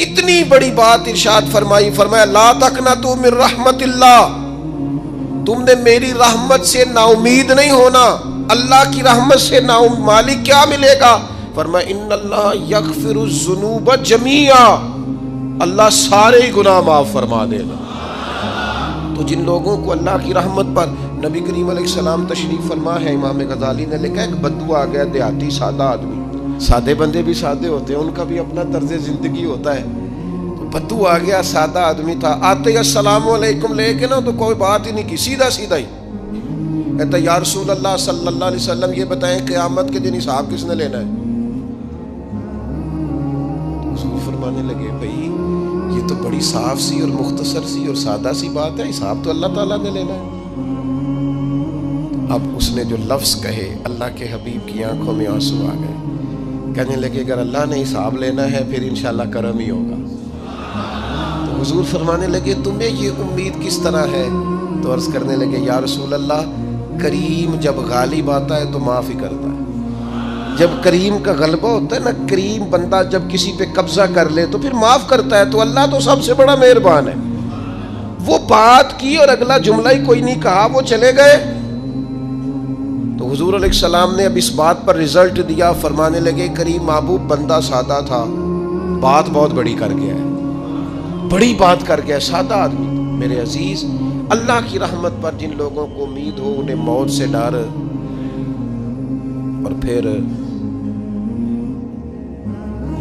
کتنی بڑی بات ارشاد فرمائی، فرمایا لا تقنطوا من رحمت اللہ، تم نے میری رحمت سے نا امید نہیں ہونا۔ اللہ کی رحمت سے نا مالک کیا ملے گا؟ فرمایا ان اللہ یغفر الذنوب جمیعا، اللہ سارے گناہ معاف فرما دے گا۔ تو جن لوگوں کو اللہ کی رحمت پر نبی کریم علیہ السلام تشریف فرما ہے، امام غزالی نے لکھا ایک بدو آ گیا، دیہاتی سادہ آدمی، سادے بندے بھی سادے ہوتے ہیں، ان کا بھی اپنا طرز زندگی ہوتا ہے۔ تو بدو آ گیا، سادہ آدمی تھا، آتے ہی السلام علیکم لے کے نا تو کوئی بات ہی نہیں کی، سیدھا سیدھا ہی کہتا یا رسول اللہ صلی اللہ علیہ وسلم یہ بتائیں قیامت کے دن حساب کس نے لینا ہے؟ حضور فرمانے لگے بھائی یہ تو بڑی صاف سی اور مختصر سی اور سادہ سی بات ہے، حساب تو اللہ تعالیٰ نے لینا ہے۔ اب اس نے جو لفظ کہے اللہ کے حبیب کی آنکھوں میں آنسو آ گئے، کہنے لگے اگر اللہ نے حساب لینا ہے پھر انشاءاللہ کرم ہی ہوگا۔ تو حضور فرمانے لگے تمہیں یہ امید کس طرح ہے؟ تو عرض کرنے لگے یا رسول اللہ کریم جب غالب آتا ہے تو معاف ہی کرتا ہے۔ جب کریم کا غلبہ ہوتا ہے نا، کریم بندہ جب کسی پہ قبضہ کر لے تو پھر معاف کرتا ہے، تو اللہ تو سب سے بڑا مہربان ہے۔ وہ بات کی اور اگلا جملہ ہی کوئی نہیں کہا، وہ چلے گئے۔ تو حضور علیہ السلام نے اب اس بات پر رزلٹ دیا، فرمانے لگے کریم محبوب بندہ سادہ تھا، بات بہت بڑی کر گیا ہے، بڑی بات کر گیا، سادہ آدمی۔ میرے عزیز، اللہ کی رحمت پر جن لوگوں کو امید ہو انہیں موت سے ڈر، اور پھر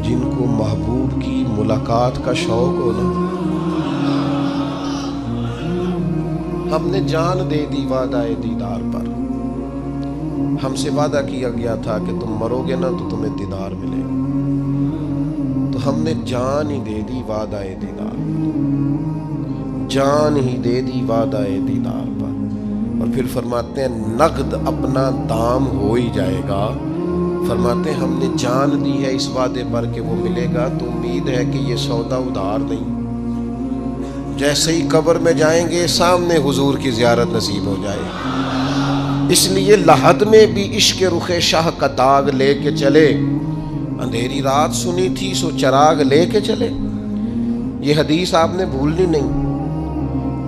جن کو محبوب کی ملاقات کا شوق ہو نا، ہم نے جان دے دی وعدہ دیدار پر، ہم سے وعدہ کیا گیا تھا کہ تم مرو گے نا تو تمہیں دیدار ملے گا، تو ہم نے جان ہی دے دی وعدہ دیدار پر، جان ہی دے دی وعدہ دیدار پر۔ اور پھر فرماتے ہیں نقد اپنا دام ہو ہی جائے گا، فرماتے ہیں ہم نے جان دی ہے اس وعدے پر کہ وہ ملے گا، تو امید ہے کہ یہ سودا ادھار نہیں۔ جیسے ہی قبر میں جائیں گے سامنے حضور کی زیارت نصیب ہو جائے گی۔ اس لیے لحد میں بھی عشق رخ شاہ کا داغ لے کے چلے، اندھیری رات سنی تھی سو چراغ لے کے چلے۔ یہ حدیث آپ نے بھولنی نہیں،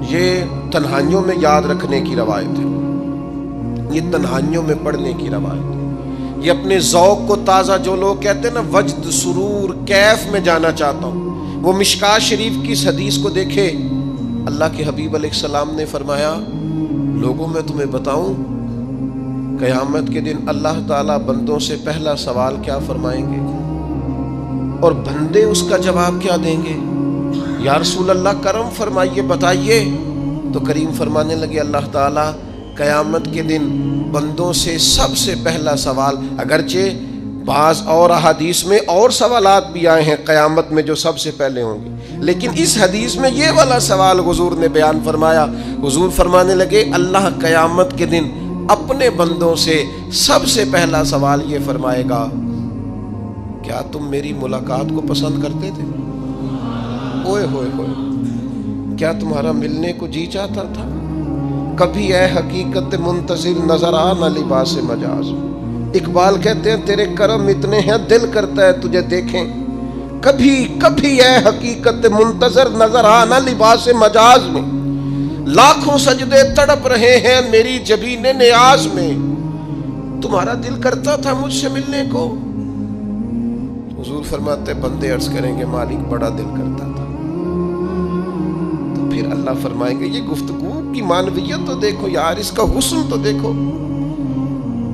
یہ تنہائیوں میں یاد رکھنے کی روایت ہے، یہ تنہائیوں میں پڑھنے کی روایت ہے۔ یہ اپنے ذوق کو تازہ، جو لوگ کہتے ہیں نا وجد سرور کیف میں جانا چاہتا ہوں، وہ مشکات شریف کی اس حدیث کو دیکھے۔ اللہ کے حبیب علیہ السلام نے فرمایا لوگوں میں تمہیں بتاؤں قیامت کے دن اللہ تعالیٰ بندوں سے پہلا سوال کیا فرمائیں گے اور بندے اس کا جواب کیا دیں گے؟ یا رسول اللہ کرم فرمائیے بتائیے۔ تو کریم فرمانے لگے اللہ تعالیٰ قیامت کے دن بندوں سے سب سے پہلا سوال، اگرچہ بعض اور احادیث میں اور سوالات بھی آئے ہیں قیامت میں جو سب سے پہلے ہوں گے، لیکن اس حدیث میں یہ والا سوال حضور نے بیان فرمایا۔ حضور فرمانے لگے اللہ قیامت کے دن اپنے بندوں سے سب سے پہلا سوال یہ فرمائے گا کیا تم میری ملاقات کو پسند کرتے تھے؟ اوئے ہوئے ہوئے، کیا تمہارا ملنے کو جی چاہتا تھا؟ کبھی اے حقیقت منتظر نظر آ نہ لباس مجاز۔ اقبال کہتے ہیں تیرے کرم اتنے ہیں دل کرتا ہے تجھے دیکھیں، کبھی کبھی اے حقیقت منتظر نظر آ نہ لباس مجاز میں، لاکھوں سجدے تڑپ رہے ہیں میری جبین نیاز میں، تمہارا دل کرتا تھا مجھ سے ملنے کو؟ حضور فرماتے بندے عرض کریں گے مالک بڑا دل کرتا تھا۔ تو پھر اللہ فرمائیں گے یہ گفتگو کی معنویت تو دیکھو یار، اس کا حسن تو دیکھو۔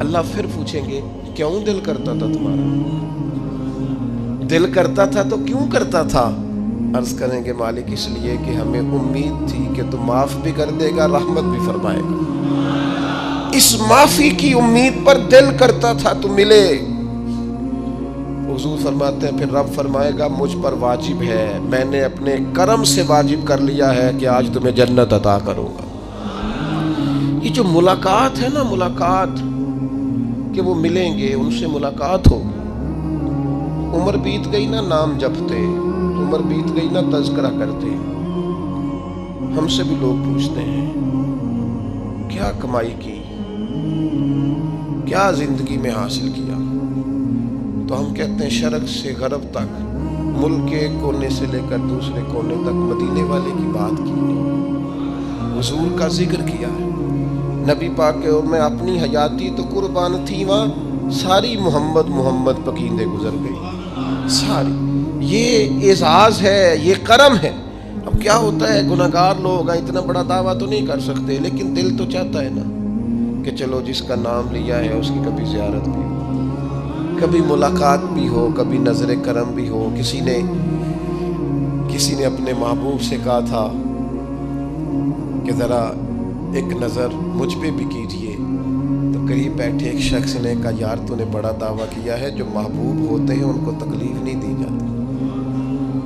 اللہ پھر پوچھیں گے کیوں دل کرتا تھا تمہارا؟ دل کرتا تھا تو کیوں کرتا تھا؟ عرض کریں گے مالک اس لیے کہ ہمیں امید تھی کہ تو معاف بھی کر دے گا، رحمت بھی فرمائے گا، اس معافی کی امید پر دل کرتا تھا تو ملے۔ حضور فرماتے ہیں پھر رب فرمائے گا مجھ پر واجب ہے، میں نے اپنے کرم سے واجب کر لیا ہے کہ آج تمہیں جنت عطا کروں گا۔ یہ جو ملاقات ہے نا، ملاقات کہ وہ ملیں گے، ان سے ملاقات ہو۔ عمر بیت گئی نا نام جپتے، عمر بیت گئی نا تذکرہ کرتے، ہم سے بھی لوگ پوچھتے ہیں کیا کمائی کی، کیا زندگی میں حاصل کیا، تو ہم کہتے ہیں شرق سے غرب تک ملک کے ایک کونے سے لے کر دوسرے کونے تک مدینے والے کی بات کی، حضور کا ذکر کیا ہے۔ نبی پاک کے میں اپنی حیاتی تو قربان تھی، وہاں ساری محمد محمد پکیندے گزر گئی ساری۔ یہ اعزاز ہے، یہ کرم ہے۔ اب کیا ہوتا ہے، گناہگار لوگ ہیں، اتنا بڑا دعویٰ تو نہیں کر سکتے، لیکن دل تو چاہتا ہے نا کہ چلو جس کا نام لیا ہے اس کی کبھی زیارت بھی ہو، کبھی ملاقات بھی ہو، کبھی نظر کرم بھی ہو۔ کسی نے اپنے محبوب سے کہا تھا کہ ذرا ایک نظر مجھ پہ بھی کیجئے، تو قریب بیٹھے ایک شخص نے کہا یار تو نے بڑا دعویٰ کیا ہے، جو محبوب ہوتے ہیں ان کو تکلیف نہیں دی جاتی،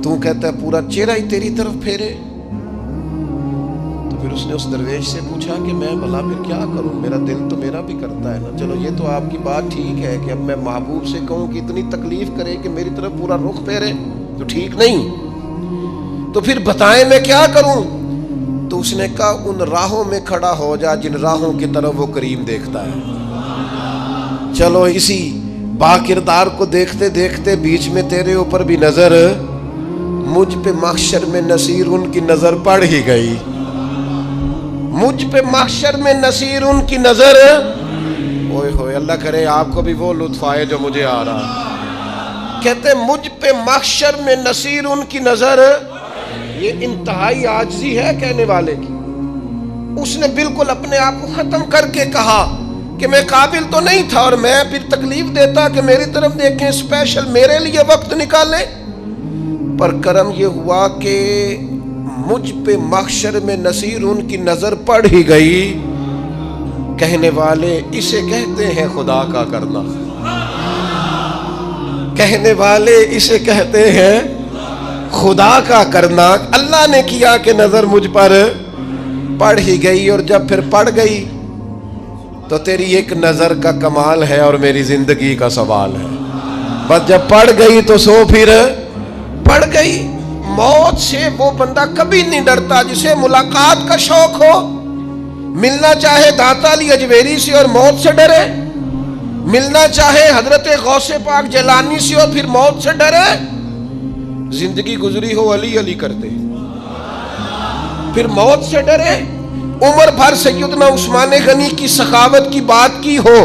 تو کہتا ہے پورا چہرہ ہی تیری طرف پھیرے۔ تو پھر اس نے اس درویش سے پوچھا کہ میں بھلا پھر کیا کروں، میرا دل تو میرا بھی کرتا ہے نا، چلو یہ تو آپ کی بات ٹھیک ہے کہ اب میں محبوب سے کہوں کہ اتنی تکلیف کرے کہ میری طرف پورا رخ پھیرے تو ٹھیک نہیں، تو پھر بتائیں میں کیا کروں؟ تو اس نے کہا ان راہوں میں کھڑا ہو جا جن راہوں کی طرف وہ کریم دیکھتا ہے۔ چلو اسی با کردار کو دیکھتے دیکھتے بیچ میں تیرے اوپر بھی نظر، مجھ پہ محشر میں نصیر ان کی نظر پڑ ہی گئی، مجھ پہ محشر میں نصیر ان کی نظر، اوئے ہوئے اللہ کرے آپ کو بھی وہ لطف آئے جو مجھے آ رہا۔ کہتے مجھ پہ محشر میں نصیر ان کی نظر، یہ انتہائی عاجزی ہے کہنے والے کی۔ اس نے بالکل اپنے آپ کو ختم کر کے کہا کہ میں قابل تو نہیں تھا، اور میں پھر تکلیف دیتا کہ میری طرف دیکھیں، اسپیشل میرے لیے وقت نکالیں۔ پر کرم یہ ہوا کہ مجھ پہ محشر میں نصیر ان کی نظر پڑ ہی گئی۔ کہنے والے اسے کہتے ہیں خدا کا کرنا، کہنے والے اسے کہتے ہیں خدا کا کرنا۔ اللہ نے کیا کہ نظر مجھ پر پڑ ہی گئی، اور جب پھر پڑ گئی تو تیری ایک نظر کا کمال ہے اور میری زندگی کا سوال ہے۔ بس جب پڑ گئی تو سو پھر پڑ گئی۔ موت سے وہ بندہ کبھی نہیں ڈرتا جسے ملاقات کا شوق ہو، ملنا چاہے داتا علی اجویری سے اور موت سے ڈرے، ملنا چاہے حضرت غوث پاک جیلانی سے اور پھر موت سے ڈرے۔ زندگی گزری ہو علی علی کرتے پھر موت سے ڈرے، عمر بھر سیدنا عثمان غنی کی سخاوت کی بات کی ہو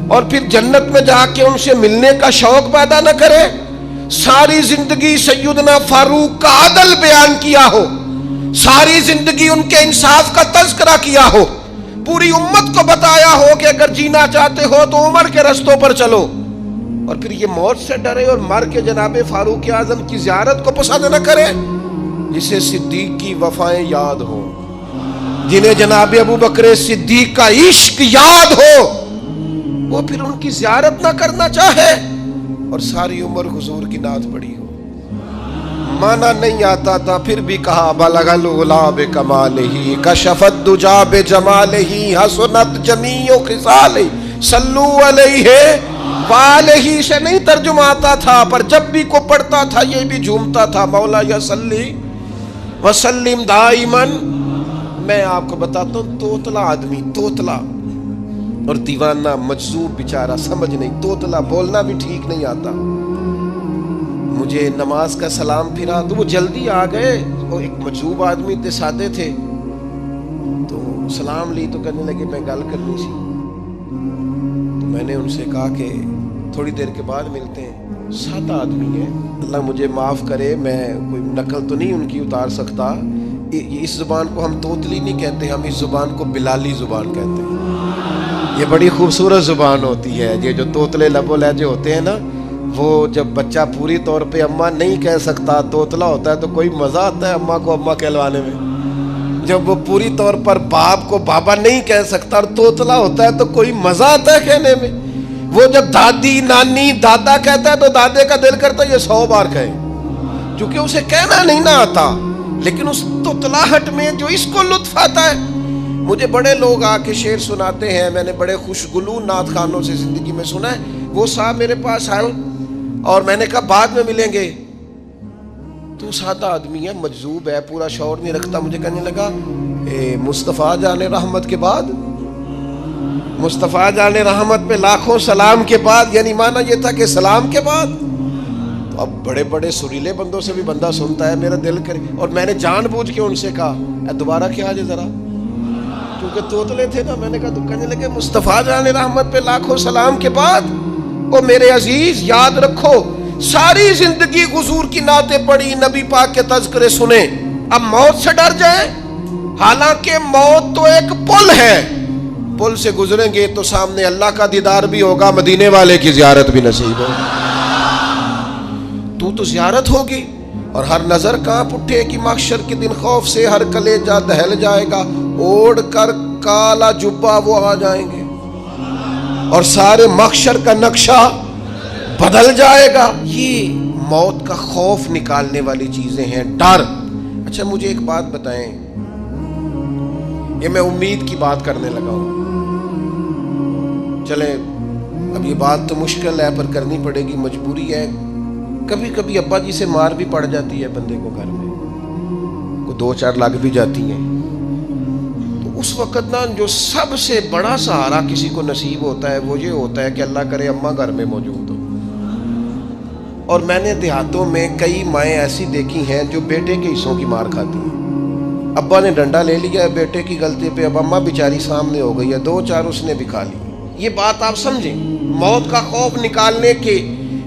اور پھر جنت میں جا کے ان سے ملنے کا شوق پیدا نہ کرے، ساری زندگی سیدنا فاروق کا عدل بیان کیا ہو، ساری زندگی ان کے انصاف کا تذکرہ کیا ہو، پوری امت کو بتایا ہو کہ اگر جینا چاہتے ہو تو عمر کے رستوں پر چلو، اور پھر یہ موت سے ڈرے اور مر کے جناب فاروق اعظم کی زیارت کو پسند نہ کرے۔ جسے صدیق کی وفائیں یاد ہو، جنہیں جناب ابو بکر صدیق کا عشق یاد ہو، وہ پھر ان کی زیارت نہ کرنا چاہے اور ساری عمر حضور کی نعت پڑھی ہو۔ مانا نہیں آتا تھا پھر بھی کہا بلغ العلا بکمالہ کشف الدجا بجمالہ حسنت جمیع خصالہ صلو علیہ والہ سے نہیں ترجمہ آتا تھا، پر جب بھی کو پڑھتا تھا یہ بھی جھومتا تھا مولا یا صلی وسلم دائماً۔ میں آپ کو بتاتا ہوں توتلا آدمی، توتلا اور دیوانہ مجذوب بیچارہ، سمجھ نہیں، توتلا بولنا بھی ٹھیک نہیں آتا۔ مجھے نماز کا سلام پھرا تو وہ جلدی آ گئے، وہ ایک مجذوب آدمی تھے، سادے تھے، تو سلام لی تو کہنے لگے میں گل کرنی سی، تو میں نے ان سے کہا کہ تھوڑی دیر کے بعد ملتے ہیں۔ سادہ آدمی ہے، اللہ مجھے معاف کرے، میں کوئی نقل تو نہیں ان کی اتار سکتا، اس زبان کو ہم توتلی نہیں کہتے، ہم اس زبان کو بلالی زبان کہتے ہیں۔ یہ بڑی خوبصورت زبان ہوتی ہے، یہ جو توتلے لب و لہجے ہوتے ہیں نا، وہ جب بچہ پوری طور پہ اماں نہیں کہہ سکتا، توتلا ہوتا ہے تو کوئی مزہ آتا ہے اماں کو اماں کہلوانے میں۔ جب وہ پوری طور پر باپ کو بابا نہیں کہہ سکتا اور توتلا ہوتا ہے تو کوئی مزہ آتا ہے کہنے میں۔ وہ جب دادی نانی دادا کہتا ہے تو دادے کا دل کرتا ہے یہ 100 بار کہے، چونکہ اسے کہنا نہیں نہ آتا، لیکن اس توتلاہٹ میں جو اس کو لطف آتا ہے۔ مجھے بڑے لوگ آ کے شعر سناتے ہیں، میں نے بڑے خوشگلو نعت خوانوں سے زندگی میں سنا ہے، وہ صاحب میرے پاس آئے اور میں نے کہا بعد میں ملیں گے، تو سادہ آدمی ہے، مجذوب ہے، پورا شعور نہیں رکھتا، مجھے کہنے لگا مصطفیٰ جان رحمت کے بعد، مصطفیٰ جان رحمت پہ لاکھوں سلام کے بعد، یعنی معنی یہ تھا کہ سلام کے بعد، تو اب بڑے بڑے سریلے بندوں سے بھی بندہ سنتا ہے میرا دل کرے، اور میں نے جان بوجھ کے ان سے کہا دوبارہ کیا جائے ذرا، کیونکہ توتلے تھے نا. میں نے کہا تو کہنے لگے مصطفیٰ جان رحمت پہ لاکھوں سلام کے بعد او میرے عزیز یاد رکھو ساری زندگی حضور کی نعتیں پڑھی، نبی پاک کے تذکرے سنے، اب موت سے ڈر جائیں؟ حالانکہ موت تو ایک پل ہے، پل سے گزریں گے تو سامنے اللہ کا دیدار بھی ہوگا، مدینے والے کی زیارت بھی نصیب ہوگی. تو زیارت ہوگی اور ہر نظر کانپ اٹھے کہ محشر کے دن خوف سے ہر کلیجہ دہل جائے گا، اوڑھ کر کالا جبہ وہ آ جائیں گے اور سارے محشر کا نقشہ بدل جائے گا. یہ موت کا خوف نکالنے والی چیزیں ہیں، ڈر. اچھا مجھے ایک بات بتائیں، یہ میں امید کی بات کرنے لگا ہوں، چلیں اب یہ بات تو مشکل ہے پر کرنی پڑے گی، مجبوری ہے. کبھی کبھی ابا جی سے مار بھی پڑ جاتی ہے بندے کو، گھر میں کوئی 2-4 لگ بھی جاتی ہیں، تو اس وقت نا جو سب سے بڑا سہارا کسی کو نصیب ہوتا ہے وہ یہ ہوتا ہے کہ اللہ کرے اماں گھر میں موجود ہو. اور میں نے دیہاتوں میں کئی مائیں ایسی دیکھی ہیں جو بیٹے کے حصوں کی مار کھاتی ہیں. ابا نے ڈنڈا لے لیا ہے بیٹے کی غلطی پہ، اب اماں بیچاری سامنے ہو گئی ہے، 2-4 اس نے بھی کھا لی. یہ بات آپ سمجھیں، موت کا خوف نکالنے کے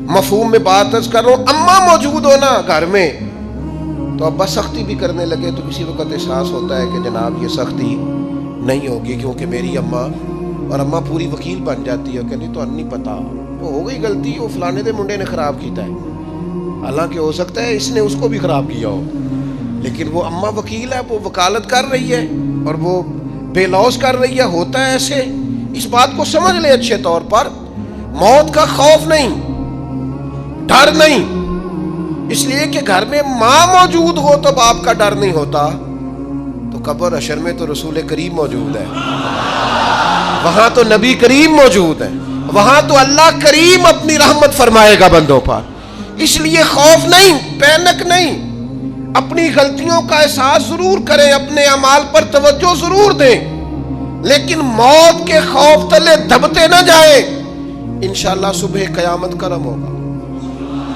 مفہوم میں بات عرض کر رہا ہوں. اماں موجود ہو نا گھر میں تو ابا سختی بھی کرنے لگے تو کسی وقت احساس ہوتا ہے کہ جناب یہ سختی نہیں ہوگی کیونکہ میری اماں، اور اماں پوری وکیل بن جاتی ہے کہ نہیں تو نہیں پتا وہ ہو گئی غلطی، وہ فلانے دے منڈے نے خراب کیتا ہے، حالانکہ ہو سکتا ہے اس نے اس کو بھی خراب کیا ہو، لیکن وہ اماں وکیل ہے، وہ وکالت کر رہی ہے اور وہ بے لوث کر رہی ہے. ہوتا ہے ایسے، اس بات کو سمجھ لے اچھے طور پر. موت کا خوف نہیں، ڈر نہیں، اس لیے کہ گھر میں ماں موجود ہو تو باپ کا ڈر نہیں ہوتا. تو قبر حشر میں تو رسول کریم موجود ہے، وہاں تو نبی کریم موجود ہے، وہاں تو اللہ کریم اپنی رحمت فرمائے گا بندوں پر. اس لیے خوف نہیں، پینک نہیں، اپنی غلطیوں کا احساس ضرور کریں، اپنے اعمال پر توجہ ضرور دیں، لیکن موت کے خوف تلے دبتے نہ جائیں. انشاءاللہ صبح قیامت کرم ہوگا.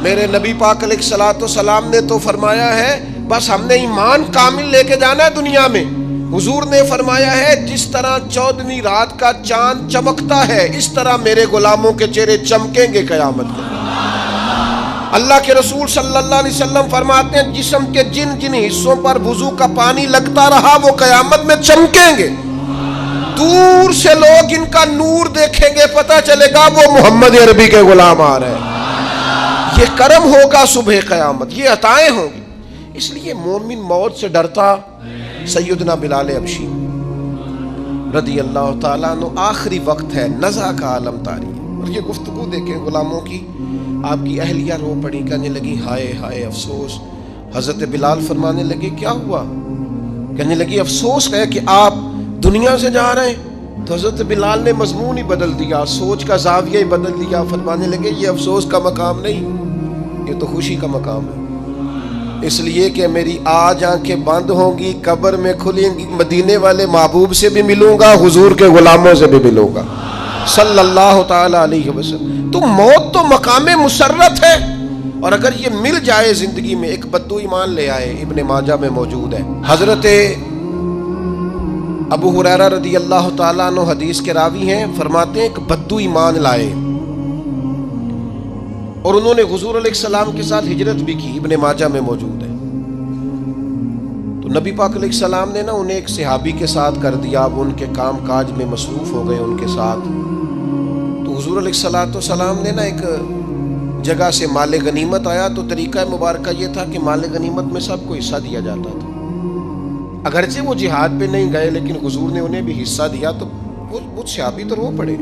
میرے نبی پاک علیہ الصلوۃ والسلام نے تو فرمایا ہے بس ہم نے ایمان کامل لے کے جانا ہے دنیا میں. حضور نے فرمایا ہے جس طرح 14ویں رات کا چاند چمکتا ہے اس طرح میرے غلاموں کے چہرے چمکیں گے قیامت کو. اللہ کے رسول صلی اللہ علیہ وسلم فرماتے ہیں جسم کے جن جن حصوں پر وضو کا پانی لگتا رہا وہ قیامت میں چمکیں گے. دور سے لوگ ان کا نور دیکھیں گے، پتہ چلے گا وہ محمد عربی کے غلام آ رہے ہیں. یہ کرم ہوگا صبح قیامت، یہ عطائیں ہوں گی. اس لیے مومن موت سے ڈرتا. سیدنا بلال حبشی رضی اللہ تعالیٰ عنہ، آخری وقت ہے، نزع کا عالم طاری ہے، اور یہ گفتگو دیکھیں غلاموں کی. آپ کی اہلیہ رو پڑی، کہنے لگی ہائے ہائے افسوس. حضرت بلال فرمانے لگے کیا ہوا؟ کہنے لگی افسوس ہے کہ آپ دنیا سے جا رہے ہیں. تو حضرت بلال نے مضمون ہی بدل دیا، سوچ کا زاویہ ہی بدل دیا. فرمانے لگے یہ افسوس کا مقام نہیں، یہ تو خوشی کا مقام ہے. اس لیے کہ میری آج آنکھیں بند ہوں گی، قبر میں کھلیں گی، مدینے والے محبوب سے بھی ملوں گا، حضور کے غلاموں سے بھی ملوں گا صلی اللہ تعالی علیہ وسلم. تو موت تو مقام مسرت ہے، اور اگر یہ مل جائے زندگی میں. ایک بدو ایمان لے آئے، ابن ماجہ میں موجود ہے. حضرت ابو ہریرہ رضی اللہ تعالیٰ عنہ حدیث کے راوی ہیں، فرماتے ہیں ایک بدو ایمان لائے اور انہوں نے حضور علیہ السلام کے ساتھ ہجرت بھی کی. ابن ماجہ میں موجود ہے. تو نبی پاک علیہ السلام نے نا انہیں ایک صحابی کے ساتھ کر دیا، اب ان کے کام کاج میں مصروف ہو گئے ان کے ساتھ. تو حضور علیہ السلام نے نا ایک جگہ سے مال غنیمت آیا، تو طریقہ مبارکہ یہ تھا کہ مال غنیمت میں سب کو حصہ دیا جاتا تھا. اگرچہ وہ جہاد پہ نہیں گئے لیکن حضور نے انہیں بھی حصہ دیا. تو وہ صحابی تو رو پڑے،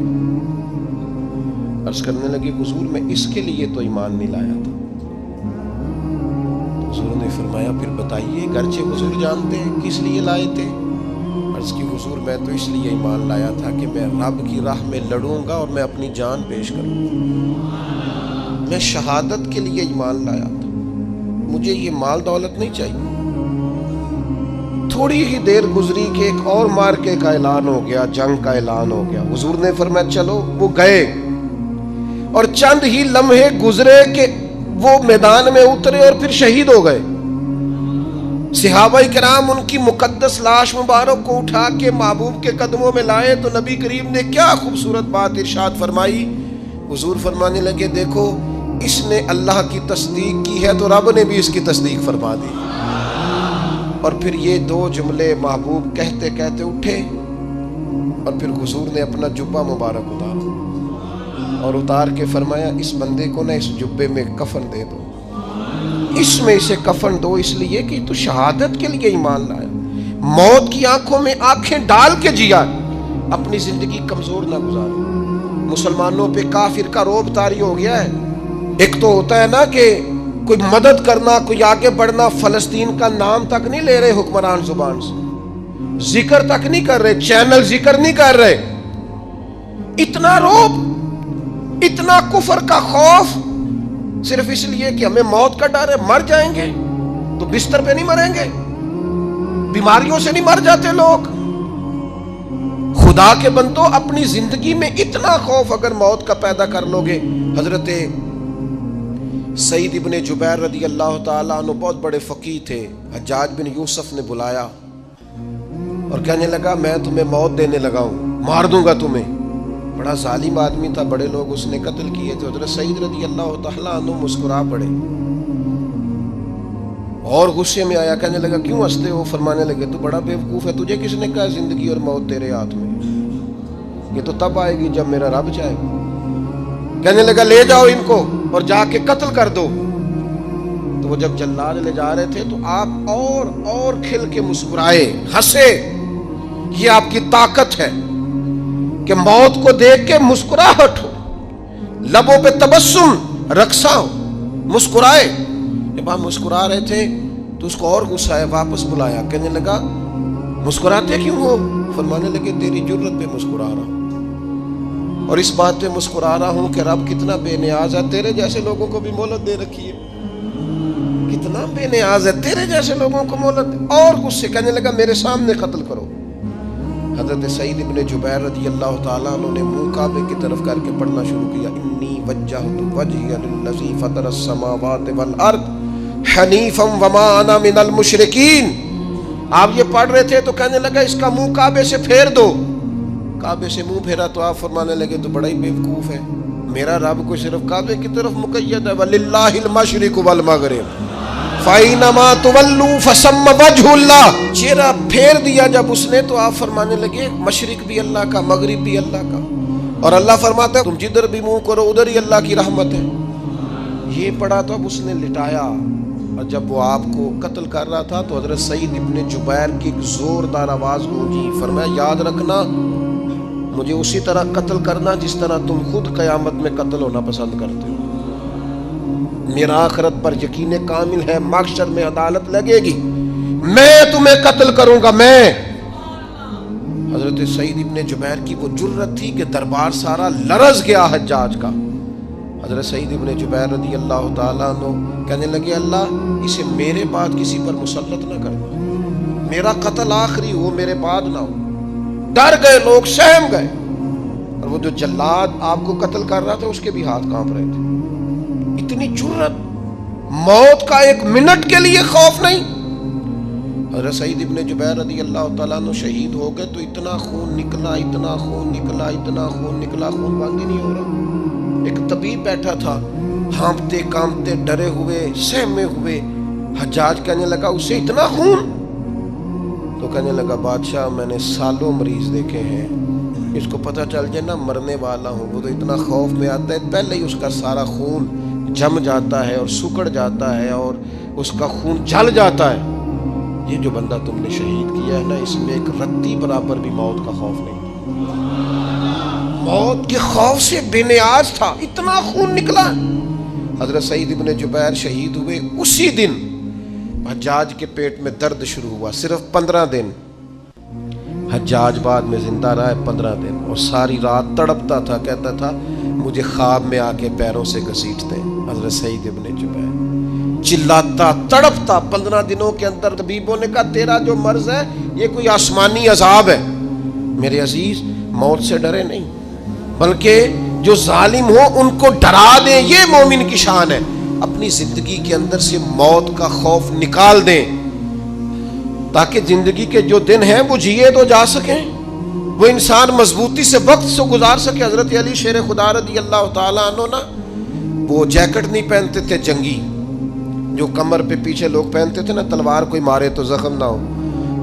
عرض کرنے لگے حضور میں اس کے لیے تو ایمان نہیں لایا تھا. حضور نے فرمایا پھر بتائیے، گرچہ حضور جانتے ہیں کس لیے لائے تھے. عرض کی حضور میں تو اس لیے ایمان لایا تھا کہ میں رب کی راہ میں لڑوں گا اور میں اپنی جان پیش کروں گا. میں شہادت کے لیے ایمان لایا تھا، مجھے یہ مال دولت نہیں چاہیے. تھوڑی ہی دیر گزری کہ ایک اور مارکے کا اعلان ہو گیا، جنگ کا اعلان ہو گیا. حضور نے فرمایا چلو. وہ گئے اور چند ہی لمحے گزرے کہ وہ میدان میں اترے اور پھر شہید ہو گئے. صحابہ کرام ان کی مقدس لاش مبارک کو اٹھا کے محبوب کے قدموں میں لائے تو نبی کریم نے کیا خوبصورت بات ارشاد فرمائی. حضور فرمانے لگے دیکھو اس نے اللہ کی تصدیق کی ہے تو رب نے بھی اس کی تصدیق فرما دی. اور پھر یہ دو جملے محبوب کہتے کہتے اٹھے اور پھر حضور نے اپنا جبہ مبارک اتارا اور اتار کے فرمایا اس بندے کو نہ اس جبے میں کفن دے دو, اس میں اسے کفن دو, اس لیے کہ تو شہادت کے لیے ایمان لایا, موت کی آنکھوں میں آنکھیں ڈال کے جیا, اپنی زندگی کمزور نہ گزاری. مسلمانوں پہ کافر کا رعب طاری ہو گیا ہے. ایک تو ہوتا ہے نا کہ کوئی مدد کرنا, کوئی آگے بڑھنا, فلسطین کا نام تک نہیں لے رہے حکمران زبان سے, ذکر تک نہیں کر رہے, چینل ذکر نہیں کر رہے. اتنا رعب, اتنا کفر کا خوف, صرف اس لیے کہ ہمیں موت کا ڈر ہے. مر جائیں گے تو بستر پہ نہیں مریں گے, بیماریوں سے نہیں مر جاتے لوگ. خدا کے بندو اپنی زندگی میں اتنا خوف اگر موت کا پیدا کر لو گے. حضرت سعید ابن جبیر رضی اللہ تعالیٰ عنہ بہت بڑے فقیہ تھے. حجاج بن یوسف نے بلایا اور کہنے لگا میں تمہیں موت دینے لگا ہوں, مار دوں گا تمہیں. بڑا ظالم آدمی تھا, بڑے لوگ اس نے قتل کیے تھے. حضرت سعید رضی اللہ تعالیٰ عنہ مسکرا پڑے اور غصے میں آیا, کہنے لگا کیوں ہنستے ہو؟ فرمانے لگے تو بڑا بیوقوف ہے, تجھے کس نے کہا زندگی اور موت تیرے ہاتھ میں, یہ تو تب آئے گی جب میرا رب چاہے گا. کہنے لگا لے جاؤ ان کو اور جا کے قتل کر دو. تو وہ جب جلاد لے جا رہے تھے تو آپ اور کھل کے مسکرائے, ہنسے. یہ آپ کی طاقت ہے کہ موت کو دیکھ کے مسکراہٹ ہو, لبوں پہ تبسم رقصہ ہو, مسکرائے. جب آپ مسکرا رہے تھے تو اس کو اور غصہ آیا, واپس بلایا. کہنے لگا مسکراتے کیوں ہو؟ فرمانے لگے تیری جرت پہ مسکرا رہا ہوں اور اس بات پہ مسکرا رہا ہوں کہ رب کتنا بے نیاز ہے, تیرے جیسے لوگوں کو بھی مہلت دے رکھی ہے. کتنا بے نیاز ہے, تیرے جیسے لوگوں کو مہلت. اور غصے, کہنے لگا میرے سامنے قتل کرو. حضرت سعید ابن جبیر رضی اللہ تعالیٰ عنہ نے منہ کعبے کی طرف کر کے پڑھنا شروع کیا, انی وجہت وجہی للذی فطر السماوات والارض حنیفا وما انا من المشرکین. آپ یہ پڑھ رہے تھے تو کہنے لگا اس کا منہ کعبے سے پھیر دو. کعبے سے منہ پھیرا تو آپ فرمانے لگے تو بڑا ہی بیوقوف ہے, میرا رب کو صرف کعبے کی طرف مقید ہے, وَلِلَّهِ الْمَشْرِقُ وَالْمَغْرِبُ فَأَيْنَمَا تُوَلُّوا فَثَمَّ وَجْهُ اللَّهِ. چہرہ پھیر دیا جب اس نے تو آپ فرمانے لگے مشرق بھی اللہ کا, مغرب بھی اللہ کا. اور اللہ فرماتا ہے تم جدھر بھی منہ کرو ادھر ہی اللہ کی رحمت ہے. یہ پڑھا تو اب اس نے لٹایا, اور جب وہ آپ کو قتل کر رہا تھا تو حضرت سعید ابن جبیر کی ایک زوردار آواز گونجی. فرمایا یاد رکھنا مجھے اسی طرح قتل کرنا جس طرح تم خود قیامت میں قتل ہونا پسند کرتے ہو. میرا آخرت پر یقین کامل ہے, محشر میں عدالت لگے گی, میں تمہیں قتل کروں گا میں. حضرت سعید ابن جبیر کی وہ جرت تھی کہ دربار سارا لرز گیا حجاج کا. حضرت سعید ابن جبیر رضی اللہ تعالیٰ عنہ کہنے لگے اللہ اسے میرے بعد کسی پر مسلط نہ کرنا, میرا قتل آخری ہو, میرے بعد نہ ہو. ڈر گئے لوگ, سہم گئے. اور وہ جو جلاد آپ کو قتل کر رہا تھا اس کے بھی ہاتھ کانپ رہے تھے. اتنی جرت, موت کا ایک منٹ کے لیے خوف نہیں. حضرت سعید ابن جبیر رضی اللہ تعالیٰ عنہ شہید ہو گئے تو اتنا خون نکلا, اتنا خون نکلا, اتنا خون نکلا, خون بند ہی نہیں ہو رہا. ایک طبیب بیٹھا تھا, ہانپتے کانپتے ڈرے ہوئے سہمے ہوئے. حجاج کہنے لگا اسے اتنا خون؟ تو کہنے لگا بادشاہ میں نے سالوں مریض دیکھے ہیں, اس کو پتہ چل جائے نا مرنے والا ہوں وہ تو اتنا خوف میں آتا ہے, پہلے ہی اس کا سارا خون جم جاتا ہے اور سکڑ جاتا ہے اور اس کا خون جل جاتا ہے. یہ جو بندہ تم نے شہید کیا ہے نا اس میں ایک رتی برابر بھی موت کا خوف نہیں تھا, موت کے خوف سے بے نیاز تھا, اتنا خون نکلا. حضرت سعید ابن جبیر شہید ہوئے اسی دن حجاج کے پیٹ میں درد شروع ہوا, صرف 15 دن. حجاج بعد میں زندہ رہا 15 دن اور ساری رات تڑپتا تھا, کہتا تھا مجھے خواب میں آ کے پیروں سے گھسیٹتے. حضرت سعید ابن جبیر چلاتا تڑپتا 15 دنوں کے اندر. طبیبوں نے کہا تیرا جو مرض ہے یہ کوئی آسمانی عذاب ہے. میرے عزیز موت سے ڈرے نہیں بلکہ جو ظالم ہو ان کو ڈرا دیں, یہ مومن کی شان ہے. اپنی زندگی کے اندر سے موت کا خوف نکال دیں، تاکہ زندگی کے جو دن ہیں وہ جیے تو جا سکیں، وہ انسان مضبوطی سے وقت سے گزار سکے۔ حضرت علی شیر خدا رضی اللہ تعالیٰ عنہ نا وہ جیکٹ نہیں پہنتے تھے جنگی، جو کمر پہ پیچھے لوگ پہنتے تھے نا، تلوار کوئی مارے تو زخم نہ ہو۔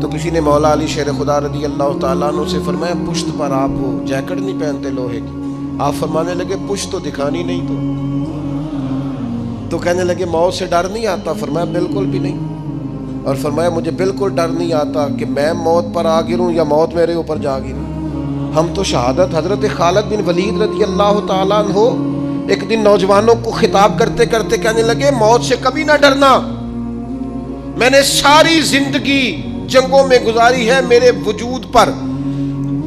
تو کسی نے مولا علی شیر خدا رضی اللہ تعالیٰ عنہ سے فرمایا پشت پر آپ وہ جیکٹ نہیں پہنتے لوہے کی؟ آپ فرمانے لگے پشت تو دکھانی نہیں تو کہنے لگے موت سے ڈر نہیں آتا؟ فرمایا بالکل بھی نہیں، اور فرمایا مجھے بالکل ڈر نہیں آتا کہ میں موت پر آ گروں یا موت میرے اوپر جا گرے۔ ہم تو شہادت حضرت خالد بن ولید رضی اللہ تعالیٰ عنہ ایک دن نوجوانوں کو خطاب کرتے کرتے کہنے لگے موت سے کبھی نہ ڈرنا، میں نے ساری زندگی جنگوں میں گزاری ہے، میرے وجود پر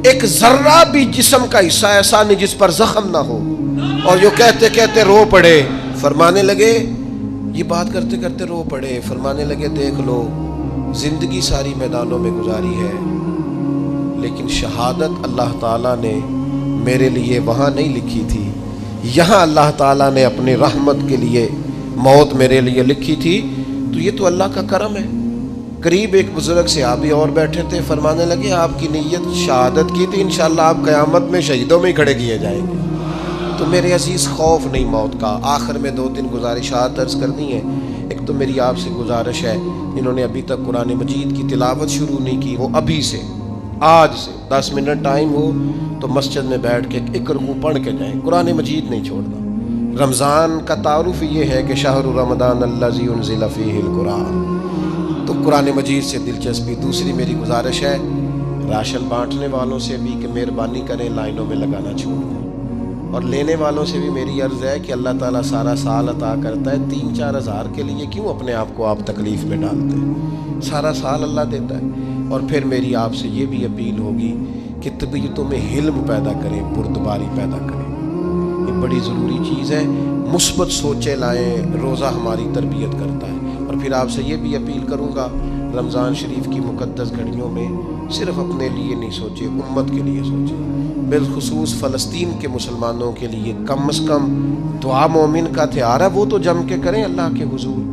ایک ذرہ بھی جسم کا حصہ ایسا نہیں جس پر زخم نہ ہو۔ اور جو کہتے کہتے رو پڑے، فرمانے لگے یہ بات کرتے کرتے رو پڑے، فرمانے لگے دیکھ لو زندگی ساری میدانوں میں گزاری ہے، لیکن شہادت اللہ تعالیٰ نے میرے لیے وہاں نہیں لکھی تھی، یہاں اللہ تعالیٰ نے اپنی رحمت کے لیے موت میرے لیے لکھی تھی۔ تو یہ تو اللہ کا کرم ہے۔ قریب ایک بزرگ صحابی اور بیٹھے تھے، فرمانے لگے آپ کی نیت شہادت کی تھی، انشاءاللہ آپ قیامت میں شہیدوں میں ہی کھڑے کیے جائیں گے۔ تو میرے عزیز خوف نہیں موت کا۔ آخر میں 2-3 گزارشات عرض کرنی ہے۔ ایک تو میری آپ سے گزارش ہے، جنہوں نے ابھی تک قرآن مجید کی تلاوت شروع نہیں کی، وہ ابھی سے آج سے 10 منٹ ٹائم ہو تو مسجد میں بیٹھ کے ایک رکوع پڑھ کے جائیں، قرآن مجید نہیں چھوڑنا۔ رمضان کا تعارف یہ ہے کہ شہر رمضان الذی انزل فیہ القرآن، تو قرآن مجید سے دلچسپی۔ دوسری میری گزارش ہے راشن بانٹنے والوں سے بھی کہ مہربانی کریں لائنوں میں لگانا چھوڑ دیں، اور لینے والوں سے بھی میری عرض ہے کہ اللہ تعالیٰ سارا سال عطا کرتا ہے، 3-4 ہزار کے لیے کیوں اپنے آپ کو آپ تکلیف میں ڈالتے ہیں؟ سارا سال اللہ دیتا ہے۔ اور پھر میری آپ سے یہ بھی اپیل ہوگی کہ طبیعتوں میں حلم پیدا کریں، بردباری پیدا کریں، یہ بڑی ضروری چیز ہے۔ مثبت سوچیں لائیں، روزہ ہماری تربیت کرتا ہے۔ اور پھر آپ سے یہ بھی اپیل کروں گا رمضان شریف کی مقدس گھڑیوں میں صرف اپنے لیے نہیں سوچے، امت کے لیے سوچیں، بالخصوص فلسطین کے مسلمانوں کے لیے کم از کم دعا مومن کا ہتھیار ہے، وہ تو جم کے کریں اللہ کے حضور۔